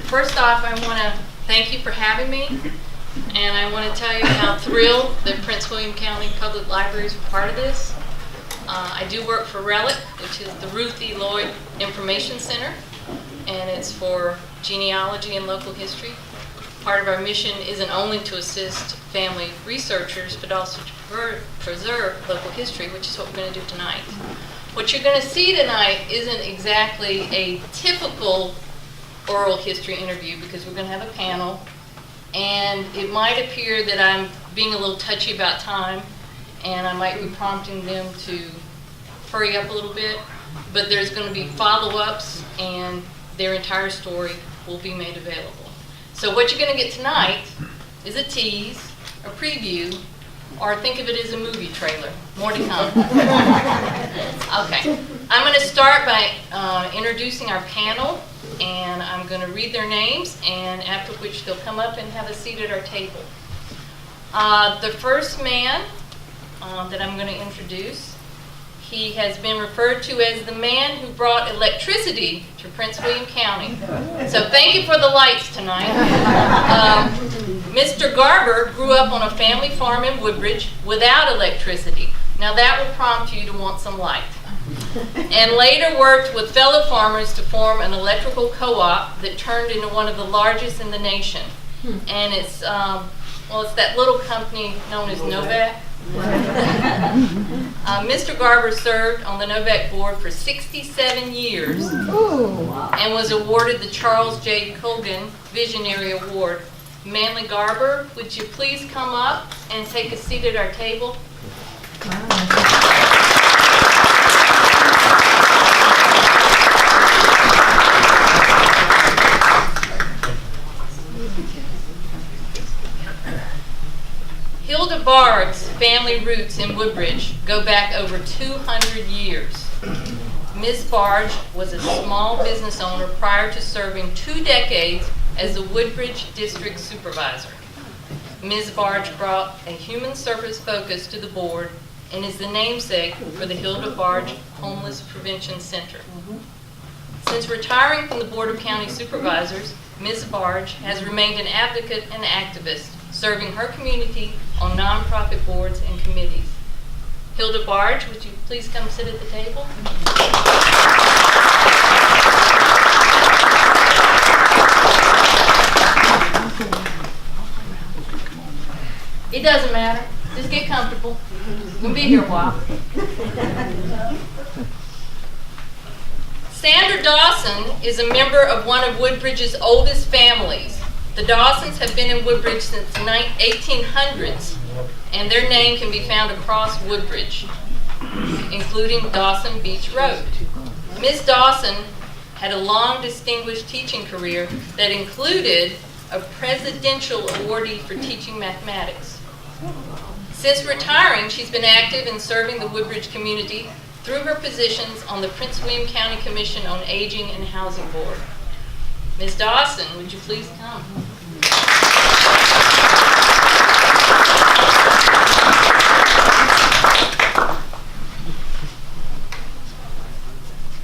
First off, I want to thank you for having me, and I want to tell you how thrilled that Prince William County Public Libraries are part of this. I do work for RELIC, which is the Ruth E. Lloyd Information Center, and it's for genealogy and local history. Part of our mission isn't only to assist family researchers, but also to preserve local history, which is what we're going to do tonight. What you're going to see tonight isn't exactly a typical oral history interview, because we're going to have a panel, and it might appear that I'm being a little touchy about time, and I might be prompting them to hurry up a little bit, but there's going to be follow-ups, and their entire story will be made available. So what you're going to get tonight is a tease, a preview, or think of it as a movie trailer. More to come. Okay. I'm going to start by introducing our panel, and I'm going to read their names, and after which they'll come up and have a seat at our table. The first man that I'm going to introduce, he has been referred to as the man who brought electricity to Prince William County. So thank you for the lights tonight. Mr. Garber grew up on a family farm in Woodbridge without electricity. Now that will prompt you to want some light. And later worked with fellow farmers to form an electrical co-op that turned into one of the largest in the nation. And it's that little company known as Novak. Mr. Garber served on the Novak board for 67 years and was awarded the Charles J. Colgan Visionary Award. Manley Garber, would you please come up and take a seat at our table? Hilda Barg's family roots in Woodbridge go back over 200 years. Ms. Barg was a small business owner prior to serving 2 decades as the Woodbridge District Supervisor. Ms. Barg brought a human service focus to the board and is the namesake for the Hilda Barg Homeless Prevention Center. Since retiring from the Board of County Supervisors, Ms. Barg has remained an advocate and activist, serving her community on nonprofit boards and committees. Hilda Barg, would you please come sit at the table? It doesn't matter. Just get comfortable. We'll be here a while. Sandra Dawson is a member of one of Woodbridge's oldest families. The Dawsons have been in Woodbridge since the 1800s, and their name can be found across Woodbridge, including Dawson Beach Road. Ms. Dawson had a long, distinguished teaching career that included a presidential awardee for teaching mathematics. Since retiring, she's been active in serving the Woodbridge community through her positions on the Prince William County Commission on Aging and Housing Board. Ms. Dawson, would you please come?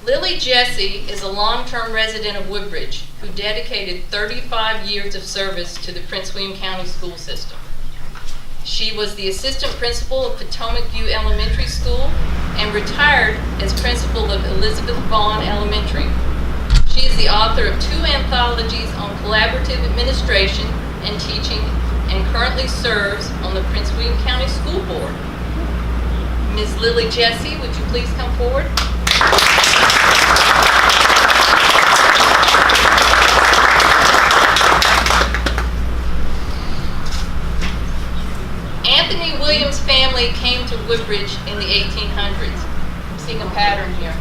Lillie Jessie is a long-term resident of Woodbridge who dedicated 35 years of service to the Prince William County school system. She was the assistant principal of Potomac View Elementary School and retired as principal of Elizabeth Vaughn Elementary. She is the author of 2 anthologies on collaborative administration and teaching and currently serves on the Prince William County School Board. Ms. Lillie Jessie, would you please come forward? Anthony Williams' family came to Woodbridge in the 1800s. I'm seeing a pattern here.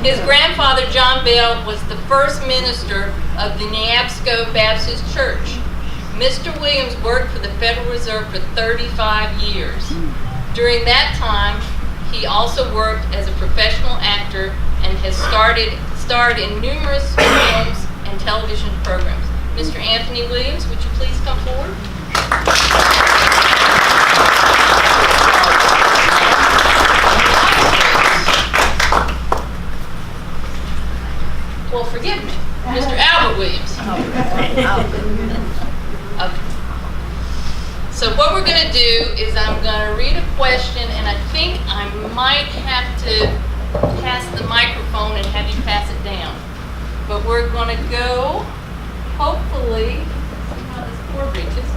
His grandfather, John Bell, was the first minister of the Neabsco Baptist Church. Mr. Williams worked for the Federal Reserve for 35 years. During that time, he also worked as a professional actor and has starred in numerous films and television programs. Mr. Anthony Williams, would you please come forward? Well, forgive me, Mr. Albert Williams. Okay. So what we're going to do is I'm going to read a question, and I think I might have to pass the microphone and have you pass it down. But we're going to go, hopefully, see how this cord reaches,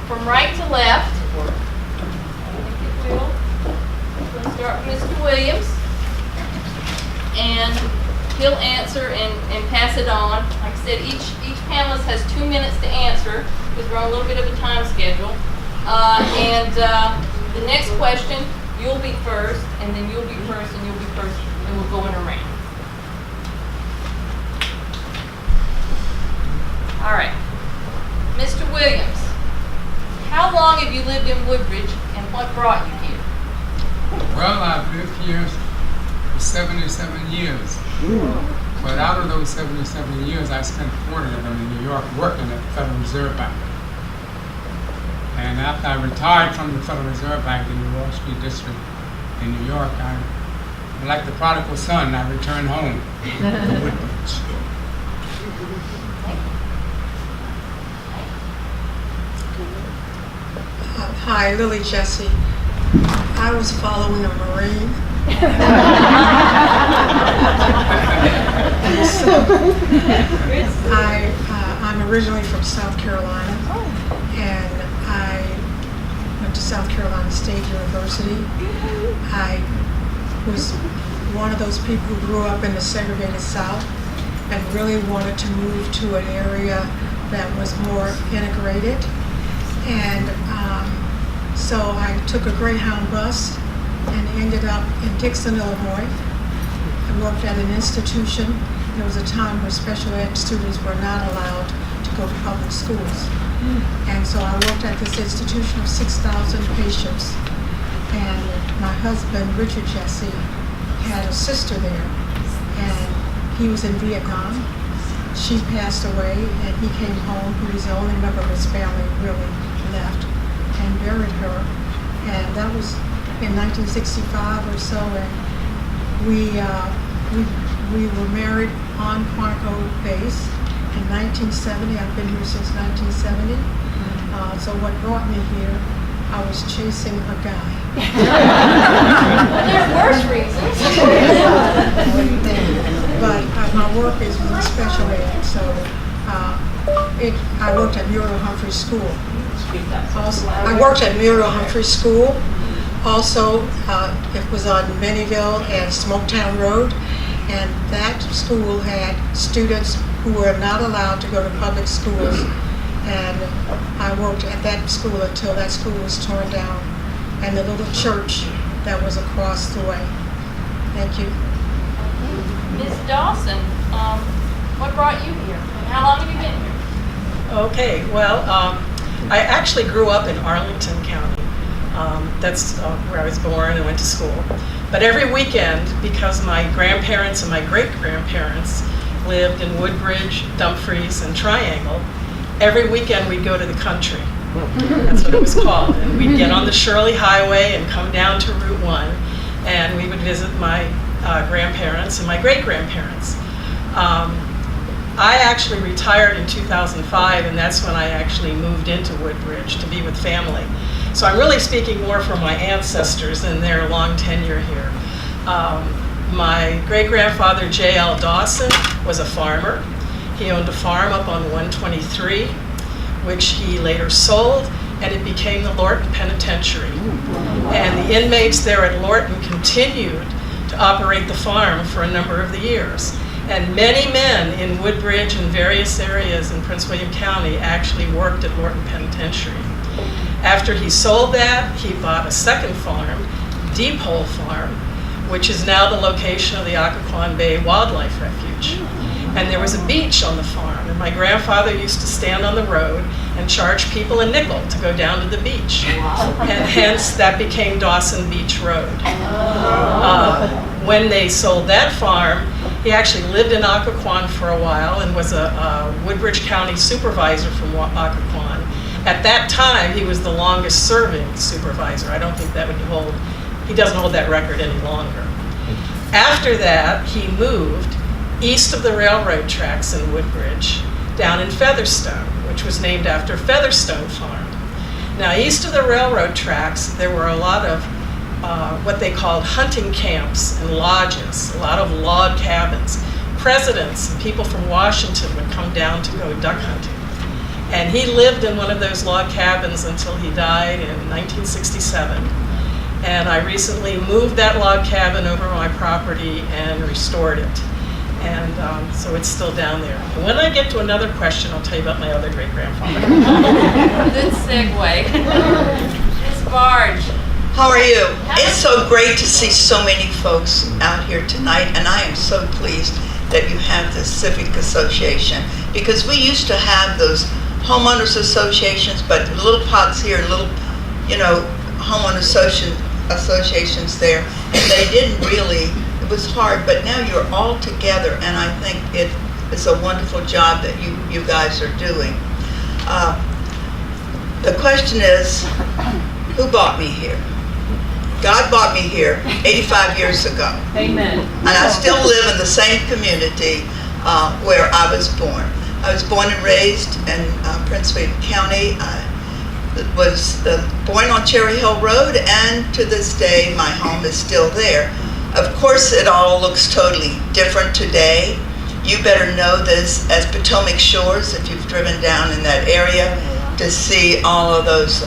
from right to left. I think it will. We're going to start with Mr. Williams, and he'll answer and pass it on. Like I said, each panelist has 2 minutes to answer, because we're on a little bit of a time schedule. The next question, you'll be first, and then you'll be first, and you'll be first, and we'll go in a round. All right. Mr. Williams, how long have you lived in Woodbridge, and what brought you here? Well, I've lived here for 77 years. But out of those 77 years, I spent 40 of them in New York working at the Federal Reserve Bank. And after I retired from the Federal Reserve Bank in the Wall Street District in New York, like the prodigal son, I returned home to Woodbridge. Hi, Lillie, Jessie. I was following a Marine. I'm originally from South Carolina, and I went to South Carolina State University. I was one of those people who grew up in the segregated South and really wanted to move to an area that was more integrated. And so I took a Greyhound bus and ended up in Dixon, Illinois. I worked at an institution. There was a time where special ed students were not allowed to go to public schools. And so I worked at this institution of 6,000 patients. And my husband, Richard Jessie, had a sister there. And he was in Vietnam. She passed away, and he came home. He was the only member of his family who really left, and buried her. And that was in 1965 or so, and we were married on Quantico base in 1970. I've been here since 1970. So what brought me here, I was chasing a guy. Well, there's worse reasons. But my work is with special ed, so I worked at Muriel Humphrey School. Also, I worked at Muriel Humphrey School. Also, it was on Bennyville and Smoketown Road, and that school had students who were not allowed to go to public schools, and I worked at that school until that school was torn down, and the little church that was across the way. Thank you. Ms. Dawson, what brought you here? And how long have you been here? Okay, well, I actually grew up in Arlington County. That's where I was born and went to school. But every weekend, because my grandparents and my great-grandparents lived in Woodbridge, Dumfries, and Triangle, every weekend we'd go to the country. That's what it was called. And we'd get on the Shirley Highway and come down to Route 1, and we would visit my grandparents and my great-grandparents. I actually retired in 2005, and that's when I actually moved into Woodbridge to be with family. So I'm really speaking more for my ancestors and their long tenure here. My great-grandfather, J.L. Dawson, was a farmer. He owned a farm up on 123, which he later sold, and it became the Lorton Penitentiary. And the inmates there at Lorton continued to operate the farm for a number of the years. And many men in Woodbridge and various areas in Prince William County actually worked at Lorton Penitentiary. After he sold that, he bought a second farm, Deep Hole Farm, which is now the location of the Occoquan Bay Wildlife Refuge. And there was a beach on the farm, and my grandfather used to stand on the road and charge people a nickel to go down to the beach. And hence, that became Dawson Beach Road. When they sold that farm, he actually lived in Occoquan for a while and was a Woodbridge County supervisor from Occoquan. At that time, he was the longest serving supervisor. I don't think that would hold, he doesn't hold that record any longer. After that, he moved east of the railroad tracks in Woodbridge down in Featherstone, which was named after Featherstone Farm. Now, east of the railroad tracks, there were a lot of what they called hunting camps and lodges, a lot of log cabins. Presidents and people from Washington would come down to go duck hunting. And he lived in one of those log cabins until he died in 1967. And I recently moved that log cabin over my property and restored it. And so it's still down there. And when I get to another question, I'll tell you about my other great-grandfather. Good segue. Ms. Barg. How are you? It's so great to see so many folks out here tonight, and I am so pleased that you have the Civic Association, because we used to have those homeowners associations, but little pots here, little, homeowner associations there, and they didn't really, it was hard, but now you're all together, and I think it is a wonderful job that you guys are doing. The question is, who brought me here? God brought me here 85 years ago. Amen. And I still live in the same community where I was born. I was born and raised in Prince William County. I was born on Cherry Hill Road, and to this day, my home is still there. Of course, it all looks totally different today. You better know this as Potomac Shores, if you've driven down in that area, to see all of those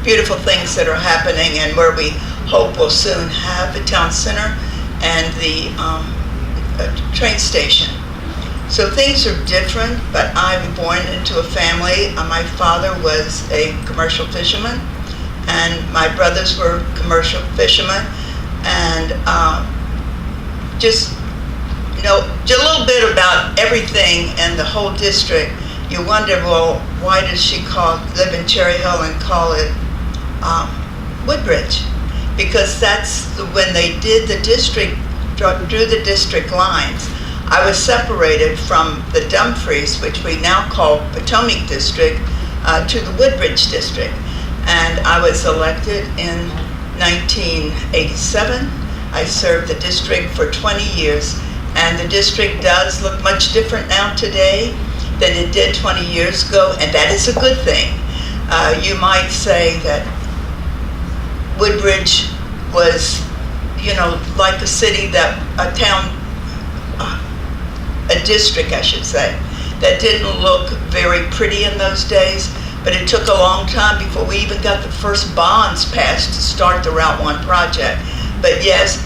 beautiful things that are happening, and where we hope we'll soon have the town center and the train station. So things are different, but I'm born into a family. My father was a commercial fisherman, and my brothers were commercial fishermen, and just a little bit about everything in the whole district. You wonder, well, why does she live in Cherry Hill and call it Woodbridge? Because that's when they did the district, drew the district lines. I was separated from the Dumfries, which we now call Potomac District, to the Woodbridge District. And I was elected in 1987. I served the district for 20 years, and the district does look much different now today than it did 20 years ago, and that is a good thing. You might say that Woodbridge was, like a city, a town, a district, I should say, that didn't look very pretty in those days, but it took a long time before we even got the first bonds passed to start the Route 1 project. But yes,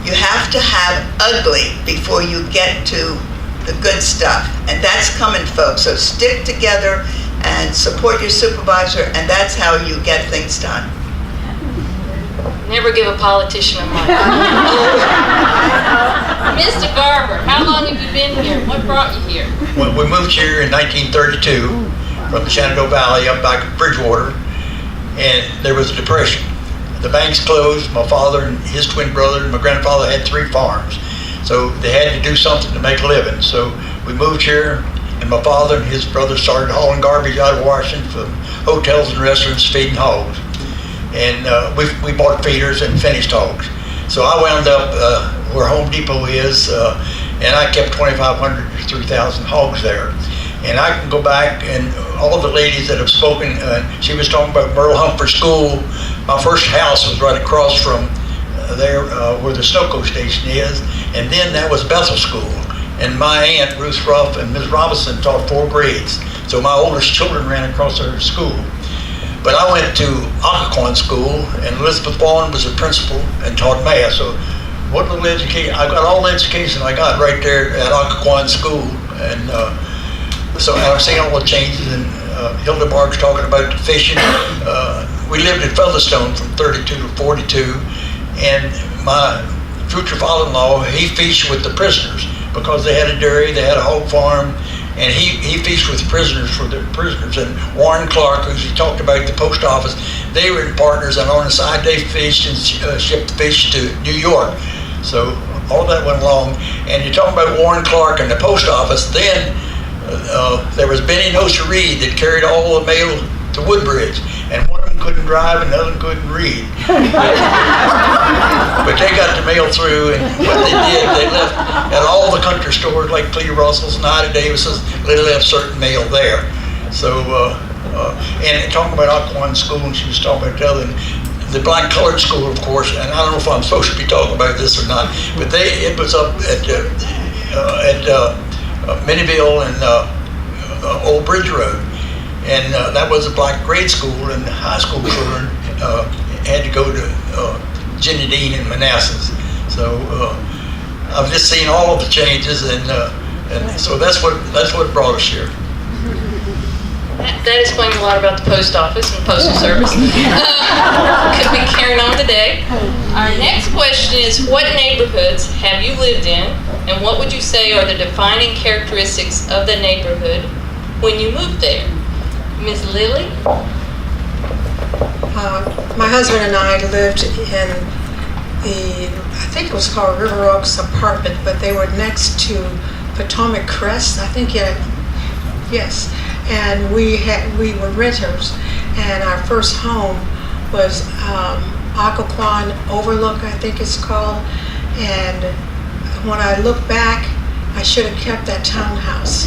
you have to have ugly before you get to the good stuff, and that's coming, folks. So stick together and support your supervisor, and that's how you get things done. Never give a politician a mic. Mr. Garber, how long have you been here? What brought you here? When we moved here in 1932 from the Shenandoah Valley up back to Bridgewater, and there was a depression. The banks closed. My father and his twin brother and my grandfather had 3 farms. So they had to do something to make a living. So we moved here, and my father and his brother started hauling garbage out of Washington from hotels and restaurants, feeding hogs. And we bought feeders and finished hogs. So I wound up where Home Depot is, and I kept 2,500 to 3,000 hogs there. And I can go back, and all the ladies that have spoken, she was talking about Merle Humphrey School. My first house was right across from there where the Snoco station is, and then that was Bethel School. And my aunt, Ruth Ruff, and Ms. Robinson taught 4 grades. So my oldest children ran across there to school. But I went to Occoquan School, and Elizabeth Vaughn was the principal and taught math. So what little education, I got all the education I got right there at Occoquan School. And so I've seen all the changes, and Hilda Barg's talking about the fishing. We lived in Featherstone from 32 to 42, and my future father-in-law, he fished with the prisoners because they had a dairy, they had a hog farm, and he fished with prisoners for the prisoners. And Warren Clark, who he talked about at the post office, they were partners, and on the side they fished and shipped fish to New York. So all that went along. And you're talking about Warren Clark and the post office, then there was Benny Noser Reed that carried all the mail to Woodbridge, and one of them couldn't drive and the other couldn't read. But they got the mail through, and what they did, they left at all the country stores like Clea Russell's and Ida Davis's, they left certain mail there. So, and talking about Occoquan School, and she was talking about the black colored school, of course, and I don't know if I'm supposed to be talking about this or not, but it was up at Minnieville and Old Bridge Road, and that was a black grade school, and high school children had to go to Jenny Dean and Manassas. So I've just seen all of the changes, and so that's what brought us here. That explains a lot about the post office and postal service. Could be carrying on today. Our next question is, what neighborhoods have you lived in, and what would you say are the defining characteristics of the neighborhood when you moved there? Ms. Lillie? My husband and I lived in I think it was called River Oaks apartment, but they were next to Potomac Crest, I think, yes. And we were renters, and our first home was Occoquan Overlook, I think it's called. And when I look back, I should have kept that townhouse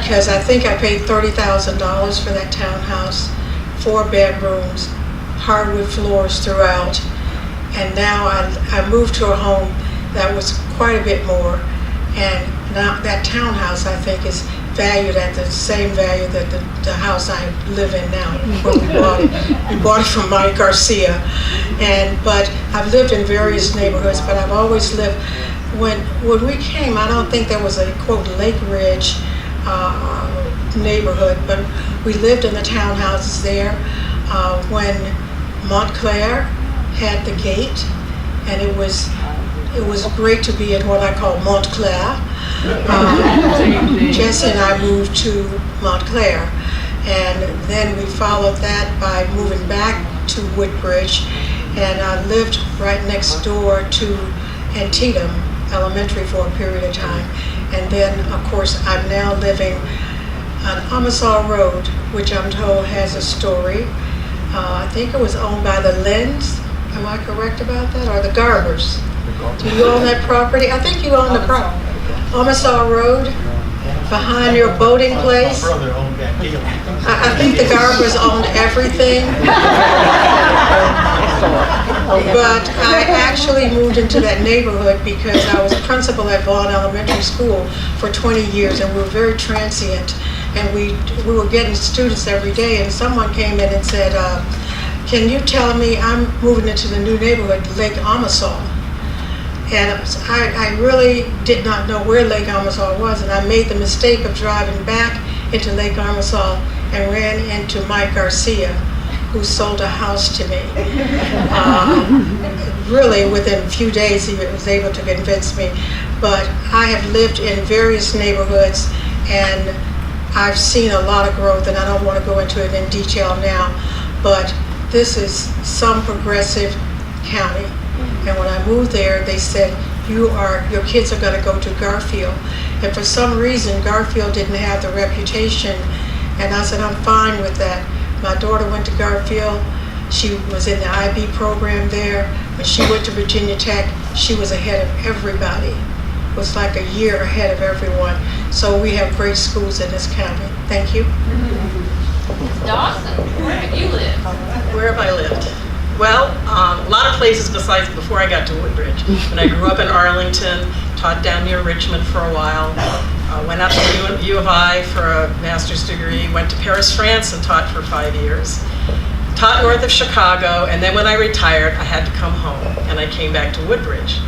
because I think I paid $30,000 for that townhouse, 4 bedrooms, hardwood floors throughout. And now I moved to a home that was quite a bit more, and now that townhouse, I think, is valued at the same value that the house I live in now, when we bought it. We bought it from Mike Garcia. But I've lived in various neighborhoods, but I've always lived, when we came, I don't think there was a, quote, Lake Ridge neighborhood, but we lived in the townhouses there when Montclair had the gate, and it was great to be in what I call Montclair. Jessie and I moved to Montclair, and then we followed that by moving back to Woodbridge, and I lived right next door to Antietam Elementary for a period of time. And then, of course, I'm now living on Amisaw Road, which I'm told has a story. I think it was owned by the Lynns. Am I correct about that? Or the Garbers? Do you own that property? I think you own the property. Amisaw Road, behind your boating place. My brother owned that deal. I think the Garbers owned everything. But I actually moved into that neighborhood because I was principal at Vaughn Elementary School for 20 years, and we were very transient. And we were getting students every day, and someone came in and said, can you tell me, I'm moving into the new neighborhood, Lake Amisaw. And I really did not know where Lake Amisaw was, and I made the mistake of driving back into Lake Amisaw and ran into Mike Garcia, who sold a house to me. Really, within a few days, he was able to convince me. But I have lived in various neighborhoods, and I've seen a lot of growth, and I don't want to go into it in detail now, but this is some progressive county. And when I moved there, they said, your kids are going to go to Garfield. And for some reason, Garfield didn't have the reputation. And I said, I'm fine with that. My daughter went to Garfield. She was in the IB program there. When she went to Virginia Tech, she was ahead of everybody. It was like a year ahead of everyone. So we have great schools in this county. Thank you. Dawson, where have you lived? Where have I lived? Well, a lot of places besides before I got to Woodbridge. When I grew up in Arlington, taught down near Richmond for a while, went up to U of I for a master's degree, went to Paris, France, and taught for 5 years. Taught north of Chicago, and then when I retired, I had to come home, and I came back to Woodbridge.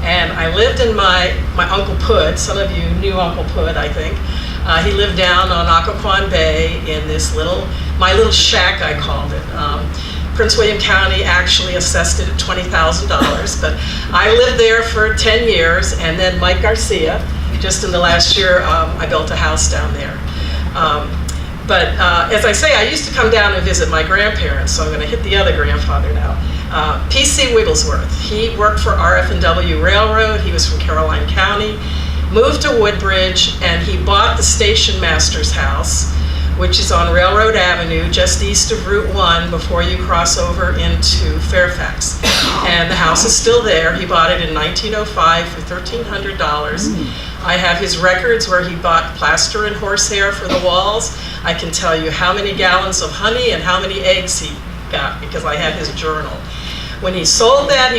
And I lived in my Uncle Pud. Some of you knew Uncle Pud, I think. He lived down on Occoquan Bay in this my little shack, I called it. Prince William County actually assessed it at $20,000, but I lived there for 10 years, and then Mike Garcia, just in the last year, I built a house down there. But as I say, I used to come down and visit my grandparents, so I'm going to hit the other grandfather now. P.C. Wiglesworth. He worked for RF&W Railroad. He was from Caroline County. Moved to Woodbridge, and he bought the station master's house, which is on Railroad Avenue, just east of Route 1 before you cross over into Fairfax. And the house is still there. He bought it in 1905 for $1,300. I have his records where he bought plaster and horsehair for the walls. I can tell you how many gallons of honey and how many eggs he got because I have his journal. When he sold that,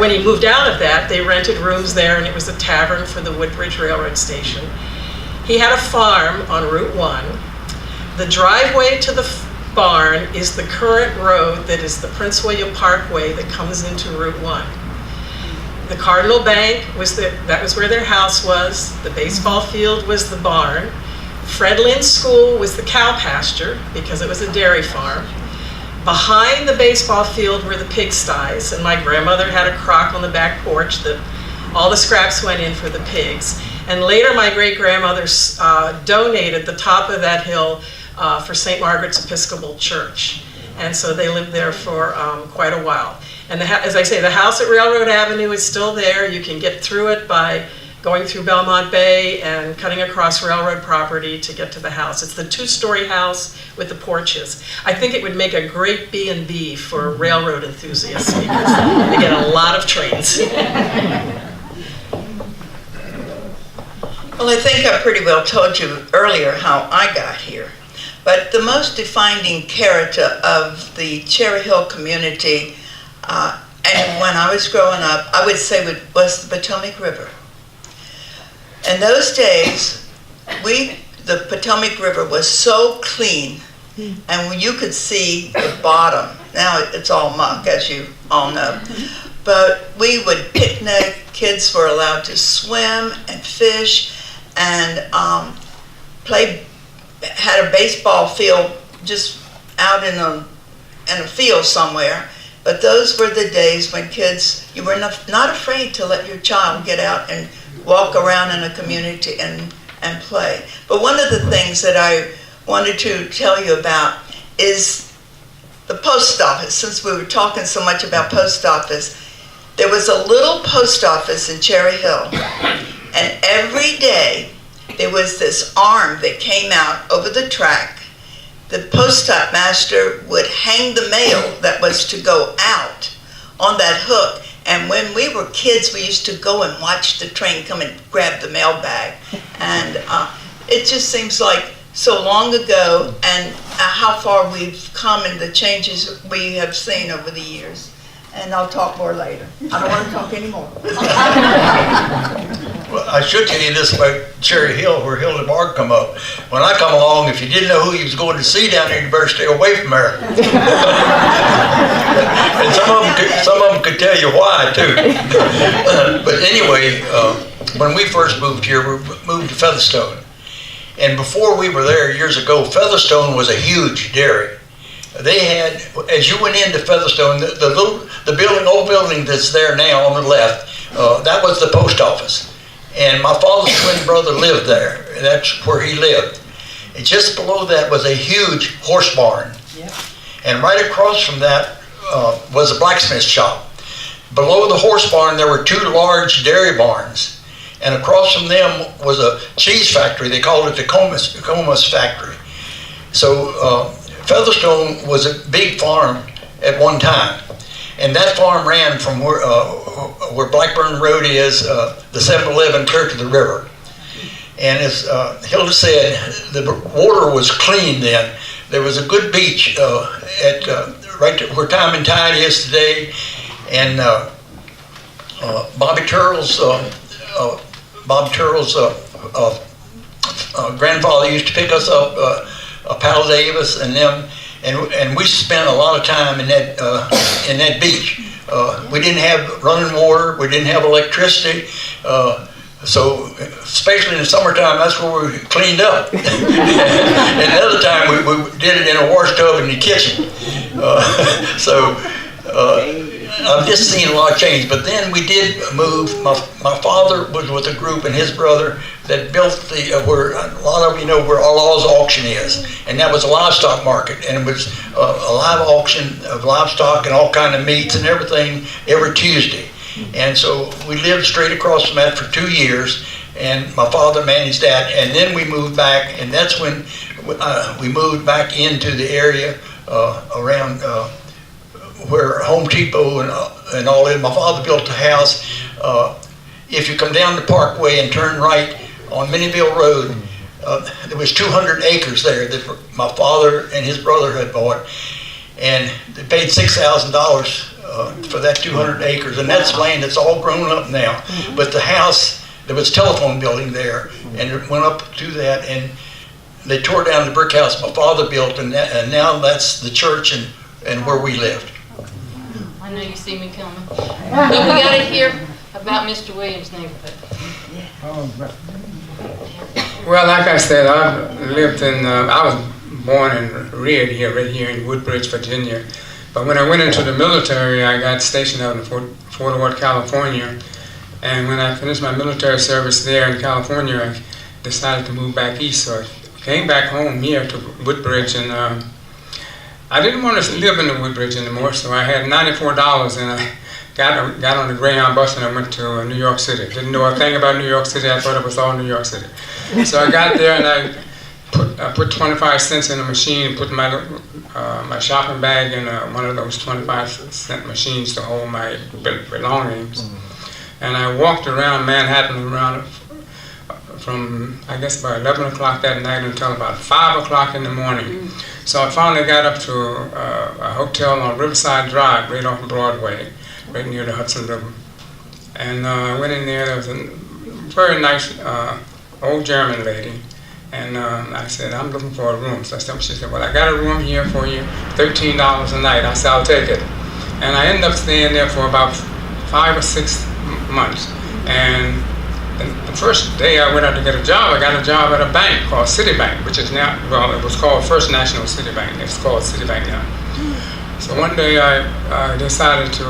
when he moved out of that, they rented rooms there, and it was a tavern for the Woodbridge Railroad Station. He had a farm on Route 1. The driveway to the barn is the current road that is the Prince William Parkway that comes into Route 1. The Cardinal Bank that was where their house was. The baseball field was the barn. Fred Lynn's school was the cow pasture because it was a dairy farm. Behind the baseball field were the pigsties, and my grandmother had a crock on the back porch that all the scraps went in for the pigs. And later my great-grandmother donated the top of that hill for St. Margaret's Episcopal Church. And so they lived there for quite a while. And as I say, the house at Railroad Avenue is still there. You can get through it by going through Belmont Bay and cutting across railroad property to get to the house. It's the two-story house with the porches. I think it would make a great B&B for railroad enthusiasts because they get a lot of trains. Well, I think I pretty well told you earlier how I got here. But the most defining character of the Cherry Hill community, and when I was growing up, I would say was the Potomac River. In those days, the Potomac River was so clean, and you could see the bottom. Now it's all muck, as you all know. But we would picnic, kids were allowed to swim and fish, and had a baseball field just out in a field somewhere. But those were the days when kids, you were not afraid to let your child get out and walk around in a community and play. But one of the things that I wanted to tell you about is the post office. Since we were talking so much about post office, there was a little post office in Cherry Hill, and every day there was this arm that came out over the track. The postmaster would hang the mail that was to go out on that hook. And when we were kids, we used to go and watch the train come and grab the mail bag. And it just seems like so long ago, and how far we've come and the changes we have seen over the years. And I'll talk more later. I don't want to talk anymore. Well, I should tell you this about Cherry Hill, where Hilda Barg come up. When I come along, if you didn't know who you was going to see down there, you better stay away from her. And some of them could tell you why, too. But anyway, when we first moved here, we moved to Featherstone. And before we were there years ago, Featherstone was a huge dairy. They had, as you went into Featherstone, the old building that's there now on the left, that was the post office. And my father's twin brother lived there. That's where he lived. And just below that was a huge horse barn. Yep. And right across from that was a blacksmith shop. Below the horse barn, there were two large dairy barns. And across from them was a cheese factory. They called it the Comus factory. So Featherstone was a big farm at one time. And that farm ran from where Blackburn Road is, the 7-Eleven clear to the river. And as Hilda said, the water was clean then. There was a good beach right where Time and Tide is today. And Bobby Turtle's grandfather used to pick us up, Pal Davis and them. And we spent a lot of time in that beach. We didn't have running water. We didn't have electricity. So especially in the summertime, that's where we cleaned up. And another time we did it in a wash tub in the kitchen. I've just seen a lot of change. But then we did move. My father was with a group and his brother that built where a lot of you know where Law's auction is, and that was a livestock market, and it was a live auction of livestock and all kind of meats and everything every Tuesday. And so we lived straight across from that for 2 years, and my father managed that, and then we moved back, and that's when we moved back into the area around where Home Depot and all that. My father built a house. If you come down the Parkway and turn right on Minnieville Road, there was 200 acres there that my father and his brother had bought, and they paid $6,000 for that 200 acres, and that's land that's all grown up now. But the house, there was a telephone building there, and it went up to that, and they tore down the brick house my father built, and now that's the church and where we lived. I know you see me coming. But we got to hear about Mr. Williams' neighborhood. Well, like I said, I lived in, I was born and reared here, right here in Woodbridge, Virginia. But when I went into the military, I got stationed out in Fort Worth, California. And when I finished my military service there in California, I decided to move back east. So I came back home here to Woodbridge, and I didn't want to live in the Woodbridge anymore, so I had $94, and I got on the Greyhound bus and I went to New York City. Didn't know a thing about New York City. I thought it was all New York City. So I got there and I put 25 cents in a machine and put my shopping bag in one of those 25-cent machines to hold my belongings. And I walked around Manhattan from I guess about 11 o'clock that night until about 5 o'clock in the morning. So I finally got up to a hotel on Riverside Drive, right off Broadway, right near the Hudson River. And I went in there. There was a very nice old German lady. And I said, I'm looking for a room. So she said, well, I got a room here for you, $13 a night. I said, I'll take it. And I ended up staying there for about 5 or 6 months. And the first day I went out to get a job, I got a job at a bank called Citibank, which is now, well, it was called First National Citibank. It's called Citibank now. So one day I decided to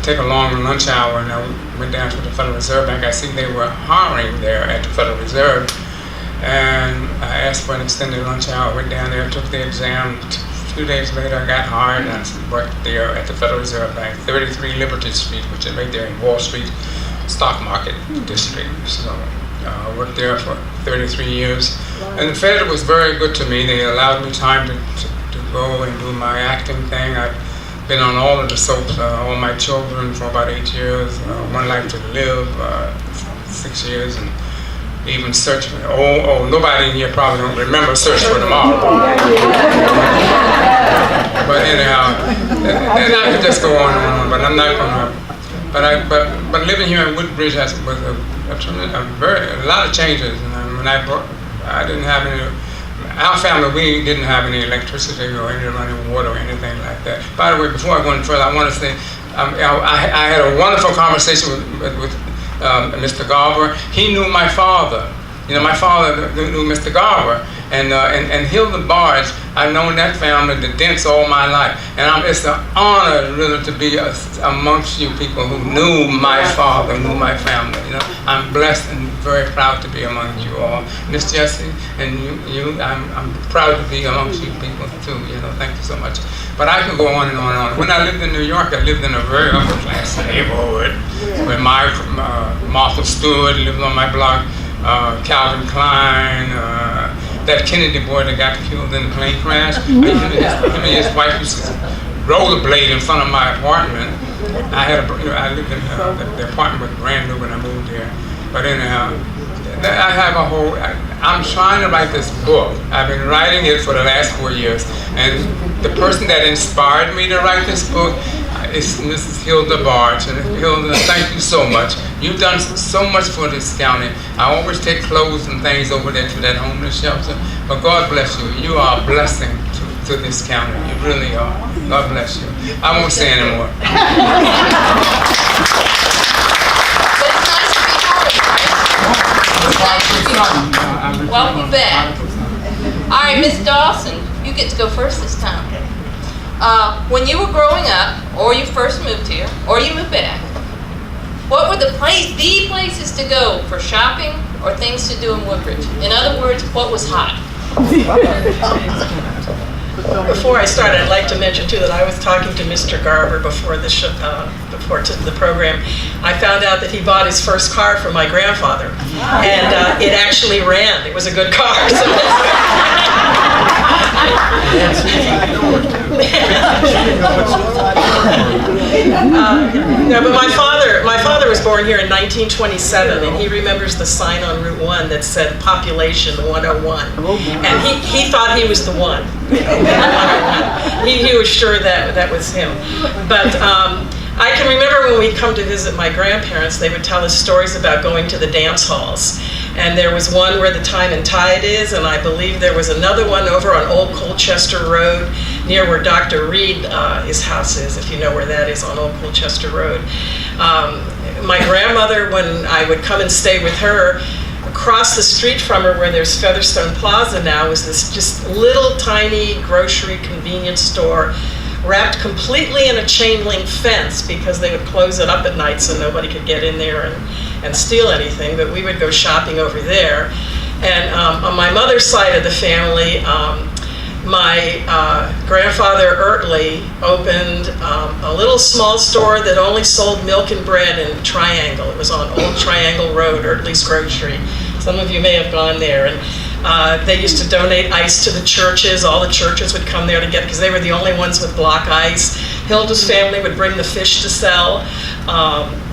take a long lunch hour, and I went down to the Federal Reserve Bank. I see they were hiring there at the Federal Reserve. And I asked for an extended lunch hour, went down there, took the exam. A few days later, I got hired, and I worked there at the Federal Reserve Bank, 33 Liberty Street, which is right there in Wall Street stock market district. So I worked there for 33 years. And the Fed was very good to me. They allowed me time to go and do my acting thing. I've been on all of the soaps, All My Children for about 8 years, One Life to Live, 6 years, and even Search for, nobody in here probably don't remember Search for Tomorrow. But anyhow, and I could just go on and on, but I'm not going to. But living here in Woodbridge was a lot of changes. And when I didn't have any, our family, we didn't have any electricity or any running water or anything like that. By the way, before I go any further, I want to say, I had a wonderful conversation with Mr. Garber. He knew my father. You know, my father knew Mr. Garber. And Hilda Barg, I've known that family, the Dents, all my life. And it's an honor really to be amongst you people who knew my father, knew my family. You know, I'm blessed and very proud to be among you all. Miss Jessie and you, I'm proud to be amongst you people too. You know, thank you so much. But I could go on and on and on. When I lived in New York, I lived in a very upper class neighborhood where Martha Stewart lived on my block, Calvin Klein, that Kennedy boy that got killed in the plane crash. Him and his wife used to rollerblade in front of my apartment. I lived in the apartment was brand new when I moved here. But anyhow, I have I'm trying to write this book. I've been writing it for the last 4 years. And the person that inspired me to write this book is Mrs. Hilda Barg. And Hilda, thank you so much. You've done so much for this county. I always take clothes and things over there to that homeless shelter. But God bless you. You are a blessing to this county. You really are. God bless you. I won't say anymore. Welcome back. All right, Miss Dawson, you get to go first this time. When you were growing up, or you first moved here, or you moved back, what were the places to go for shopping or things to do in Woodbridge? In other words, what was hot? Before I start, I'd like to mention too that I was talking to Mr. Garber before the program. I found out that he bought his first car for my grandfather, and it actually ran. It was a good car. So no, but my father was born here in 1927, and he remembers the sign on Route 1 that said population 101, and he thought he was the one. He was sure that was him. But I can remember when we'd come to visit my grandparents, they would tell us stories about going to the dance halls. And there was one where the Time and Tide is, and I believe there was another one over on Old Colchester Road, near where Dr. Reed, his house is, if you know where that is, on Old Colchester Road. My grandmother, when I would come and stay with her, across the street from her, where there's Featherstone Plaza now, was this just little tiny grocery convenience store, wrapped completely in a chain link fence because they would close it up at night so nobody could get in there and steal anything. But we would go shopping over there. And on my mother's side of the family, my grandfather Ertley opened a little small store that only sold milk and bread in Triangle. It was on Old Triangle Road, Ertley's Grocery. Some of you may have gone there. And they used to donate ice to the churches. All the churches would come there to get, because they were the only ones with block ice. Hilda's family would bring the fish to sell.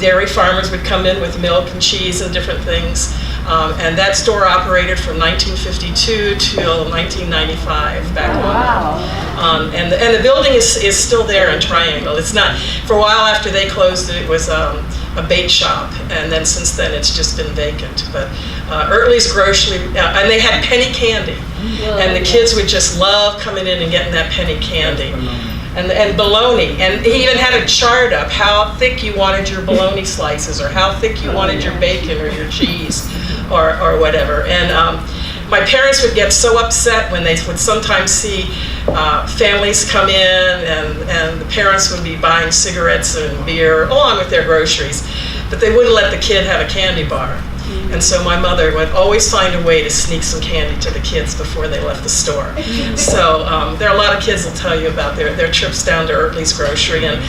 Dairy farmers would come in with milk and cheese and different things. And that store operated from 1952 till 1995 back home. And the building is still there in Triangle. It's not, for a while after they closed it was a bait shop, and then since then it's just been vacant. But Ertley's Grocery, and they had penny candy, and the kids would just love coming in and getting that penny candy. And bologna, and he even had a chart up how thick you wanted your bologna slices, or how thick you wanted your bacon or your cheese, or whatever. And my parents would get so upset when they would sometimes see families come in, and the parents would be buying cigarettes and beer along with their groceries, but they wouldn't let the kid have a candy bar. And so my mother would always find a way to sneak some candy to the kids before they left the store. So there are a lot of kids will tell you about their trips down to Ertley's Grocery. And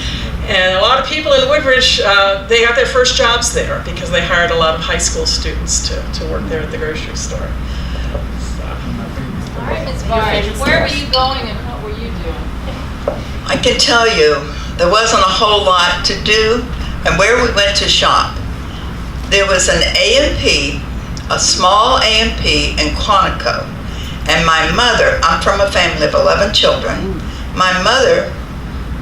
a lot of people in Woodbridge, they got their first jobs there because they hired a lot of high school students to work there at the grocery store. All right, Ms. Barg, where were you going and what were you doing? I can tell you, there wasn't a whole lot to do, and where we went to shop. There was an A&P, a small A&P in Quantico, and my mother, I'm from a family of 11 children, my mother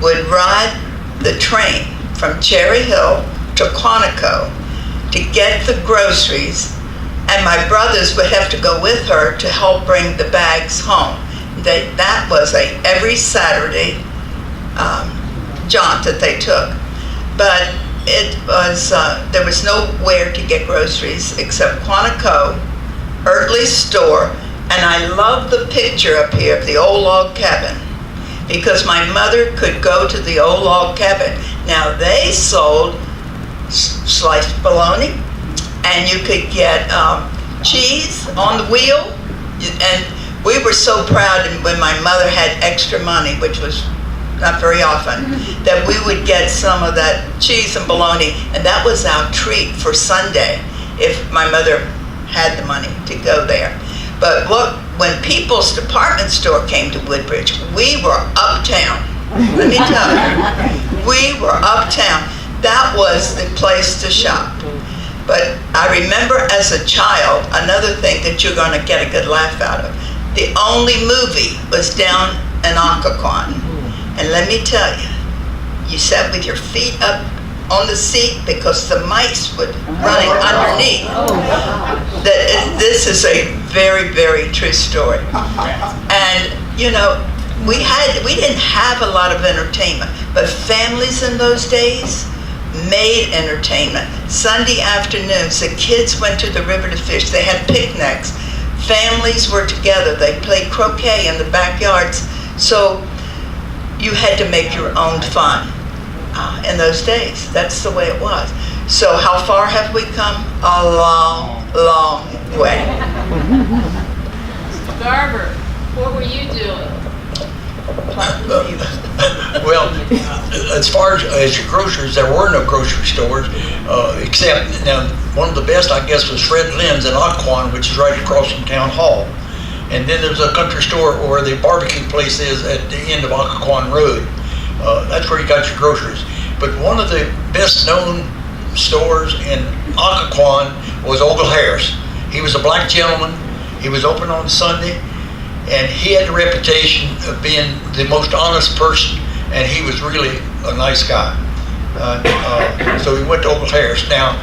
would ride the train from Cherry Hill to Quantico to get the groceries, and my brothers would have to go with her to help bring the bags home. That was a every Saturday jaunt that they took. But it was, there was nowhere to get groceries except Quantico, Ertley's store, and I love the picture up here of the old log cabin because my mother could go to the old log cabin. Now they sold sliced bologna, and you could get cheese on the wheel, and we were so proud when my mother had extra money, which was not very often, that we would get some of that cheese and bologna, and that was our treat for Sunday if my mother had the money to go there. But when People's Department Store came to Woodbridge, we were uptown. Let me tell you, we were uptown. That was the place to shop. But I remember as a child, another thing that you're going to get a good laugh out of, the only movie was down in Occoquan. And let me tell you, you sat with your feet up on the seat because the mice were running underneath. This is a very, very true story. And you know, we didn't have a lot of entertainment, but families in those days made entertainment. Sunday afternoons, the kids went to the river to fish. They had picnics. Families were together. They played croquet in the backyards. So you had to make your own fun in those days. That's the way it was. So how far have we come? A long, long way. Garber, what were you doing? Well, as far as your groceries, there were no grocery stores, except, now, one of the best, I guess, was Fred Lynn's in Occoquan, which is right across from Town Hall. And then there's a country store where the barbecue place is at the end of Occoquan Road. That's where you got your groceries. But one of the best known stores in Occoquan was Ogle Harris. He was a black gentleman. He was open on Sunday, and he had the reputation of being the most honest person, and he was really a nice guy. So we went to Ogle Harris. Now,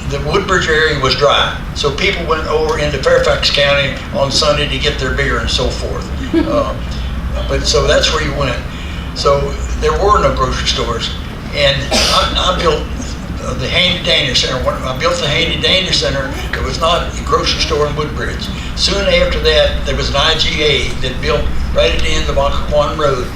the Woodbridge area was dry, so people went over into Fairfax County on Sunday to get their beer and so forth. But so that's where you went. So there were no grocery stores, and I built the Handy Dandy Center. When I built the Handy Dandy Center, there was not a grocery store in Woodbridge. Soon after that, there was an IGA that built right at the end of Occoquan Road.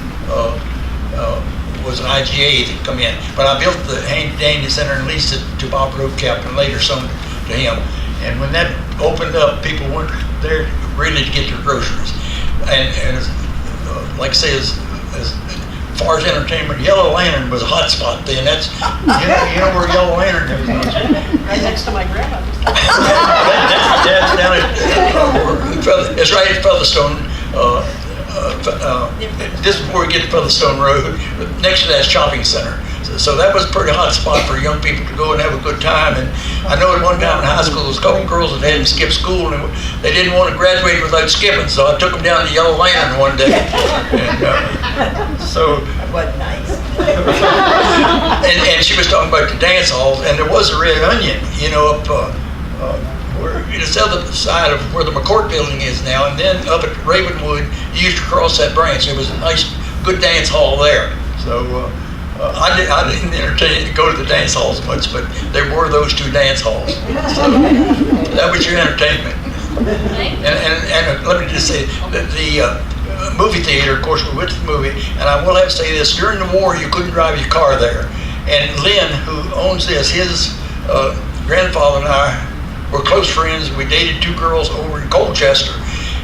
Was an IGA that come in. But I built the Handy Dandy Center and leased it to Bob Roadcap and later sold it to him. And when that opened up, people weren't there really to get their groceries. And like I say, as far as entertainment, Yellow Lantern was a hot spot then. That's, you know where Yellow Lantern is. Right next to my grandmother's. That's down at, it's right at Featherstone. This is before we get to Featherstone Road. Next to that shopping center. So that was a pretty hot spot for young people to go and have a good time. And I know at one time in high school, there was a couple of girls that hadn't skipped school, and they didn't want to graduate without skipping. So I took them down to Yellow Lantern one day. And so. What nice. And she was talking about the dance halls, and there was a Red Onion, you know, up where it's the other side of where the McCourt building is now, and then up at Ravenwood, you used to cross that branch. There was a nice, good dance hall there. So I didn't entertain to go to the dance halls much, but there were those two dance halls. So that was your entertainment. And let me just say that the movie theater, of course, we went to the movie, and I will have to say this: during the war, you couldn't drive your car there. And Lynn, who owns this, his grandfather and I were close friends. We dated two girls over in Colchester,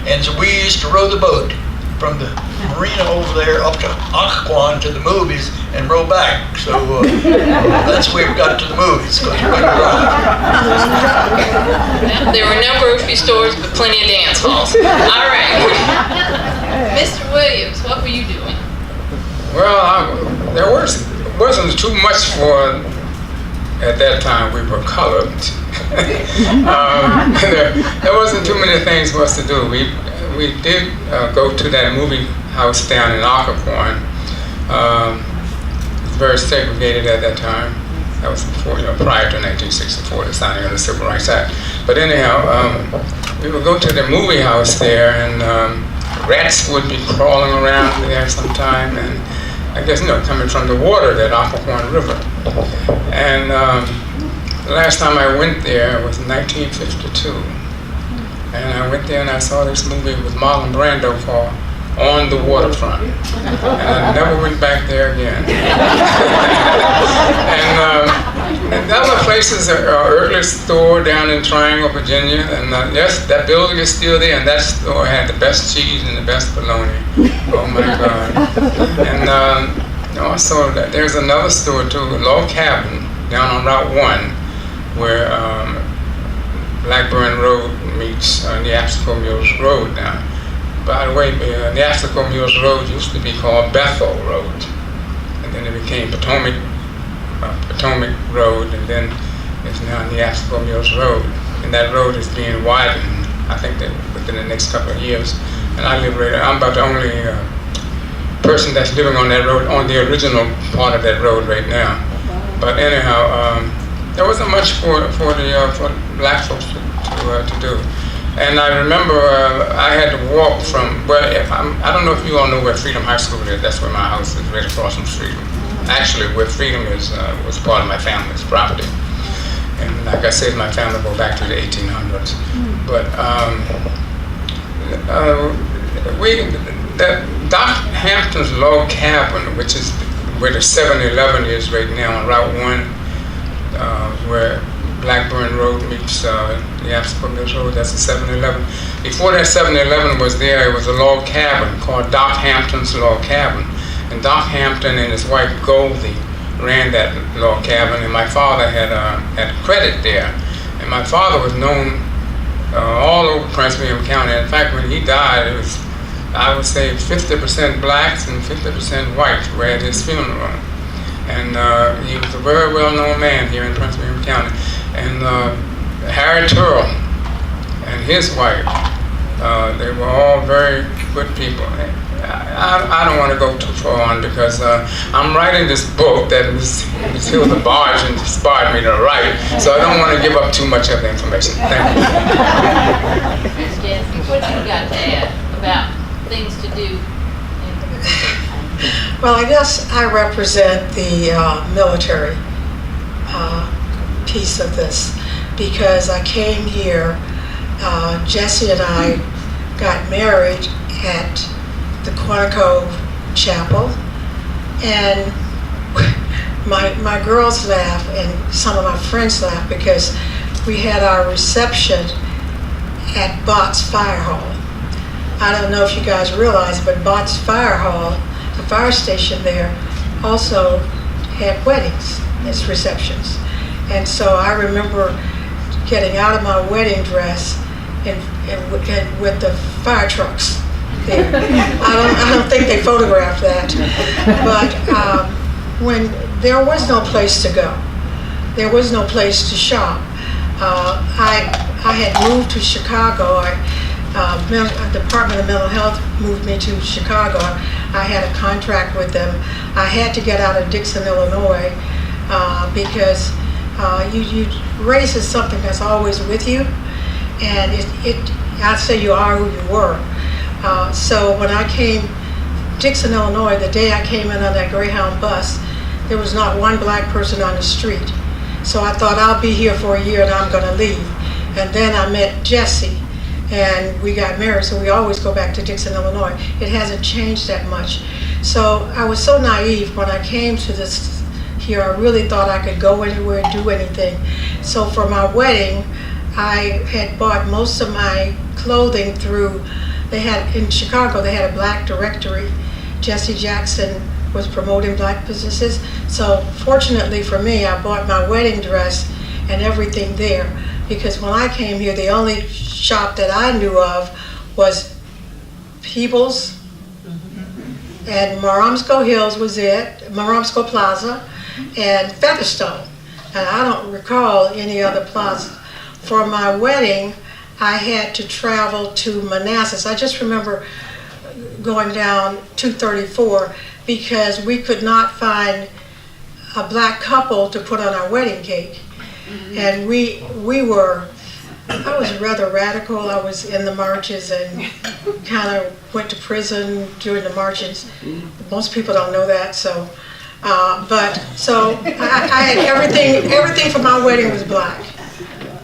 and so we used to row the boat from the marina over there up to Occoquan to the movies and row back. So that's the way we got to the movies, because we couldn't drive. Well, there were no grocery stores, but plenty of dance halls. All right. Mr. Williams, what were you doing? Well, there wasn't too much for, at that time we were colored. There wasn't too many things for us to do. We did go to that movie house down in Occoquan. It was very segregated at that time. That was before, prior to 1964, the signing of the Civil Rights Act. But anyhow, we would go to the movie house there, and rats would be crawling around there sometime, and I guess, coming from the water, that Occoquan River. And the last time I went there was in 1952. And I went there and I saw this movie with Marlon Brando called On the Waterfront. And I never went back there again. And the other place is an early store down in Triangle, Virginia. And yes, that building is still there, and that store had the best cheese and the best bologna. Oh my God. And also, there's another store too, a log cabin down on Route 1, where Blackburn Road meets Neabsco Mills Road now. By the way, Neabsco Mills Road used to be called Bethel Road, and then it became Potomac Road, and then it's now Neabsco Mills Road. And that road is being widened, I think, that within the next couple of years. And I live right there. I'm about the only person that's living on that road, on the original part of that road right now. But anyhow, there wasn't much for black folks to do. And I remember I had to walk from, I don't know if you all know where Freedom High School is. That's where my house is, right across from Freedom. Actually, where Freedom is was part of my family's property. And like I said, my family go back to the 1800s. But Doc Hampton's log cabin, which is where the 7-Eleven is right now on Route 1, where Blackburn Road meets the Apsco Mills Road. That's the 7-Eleven. Before that 7-Eleven was there, it was a log cabin called Doc Hampton's Log Cabin. And Doc Hampton and his wife Goldie ran that log cabin, and my father had credit there. And my father was known all over Prince William County. In fact, when he died, it was, I would say, 50% blacks and 50% whites were at his funeral. And he was a very well-known man here in Prince William County. And Harry Turrell and his wife, they were all very good people. I don't want to go too far on because I'm writing this book that Ms. Hilda Barg inspired me to write, so I don't want to give up too much of the information. Thank you. Ms. Jessie, what you got to add about things to do? Well, I guess I represent the military piece of this because I came here, Jessie and I got married at the Quantico Chapel, and my girls laugh and some of my friends laugh because we had our reception at Bott's Fire Hall. I don't know if you guys realize, but Bott's Fire Hall, the fire station there, also had weddings as receptions. And so I remember getting out of my wedding dress and with the fire trucks there. I don't think they photographed that. But when there was no place to go, there was no place to shop. I had moved to Chicago. Department of Mental Health moved me to Chicago. I had a contract with them. I had to get out of Dixon, Illinois, because race is something that's always with you, and I'd say you are who you were. So when I came Dixon, Illinois, the day I came in on that Greyhound bus, there was not one black person on the street. So I thought, I'll be here for a year and I'm going to leave. And then I met Jessie, and we got married, so we always go back to Dixon, Illinois. It hasn't changed that much. So I was so naive when I came to this here. I really thought I could go anywhere, do anything. So for my wedding, I had bought most of my clothing through, in Chicago, they had a black directory. Jesse Jackson was promoting black businesses. So fortunately for me, I bought my wedding dress and everything there, because when I came here, the only shop that I knew of was Peebles, and Marumsco Hills was it, Marumsco Plaza, and Featherstone. And I don't recall any other plaza. For my wedding, I had to travel to Manassas. I just remember going down 234 because we could not find a black couple to put on our wedding cake. And I was rather radical. I was in the marches and kind of went to prison during the marches. Most people don't know that, so. I had everything for my wedding was black.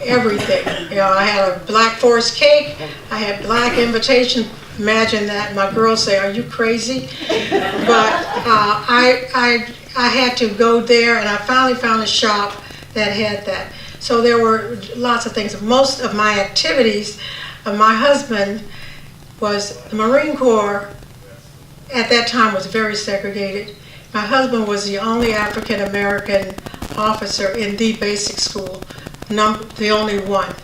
Everything. You know, I had a black forest cake. I had black invitation. Imagine that. My girls say, "Are you crazy?" But I had to go there, and I finally found a shop that had that. So there were lots of things. Most of my activities, my husband was the Marine Corps. At that time, was very segregated. My husband was the only African American officer in the basic school, the only one.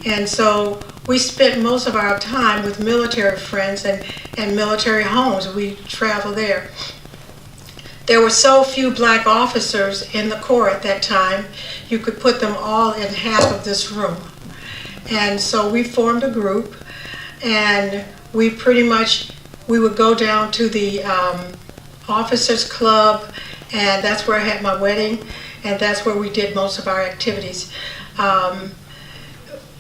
And so we spent most of our time with military friends and military homes. We traveled there. There were so few black officers in the Corps at that time, you could put them all in half of this room. And so we formed a group, and we would go down to the Officers Club, and that's where I had my wedding, and that's where we did most of our activities.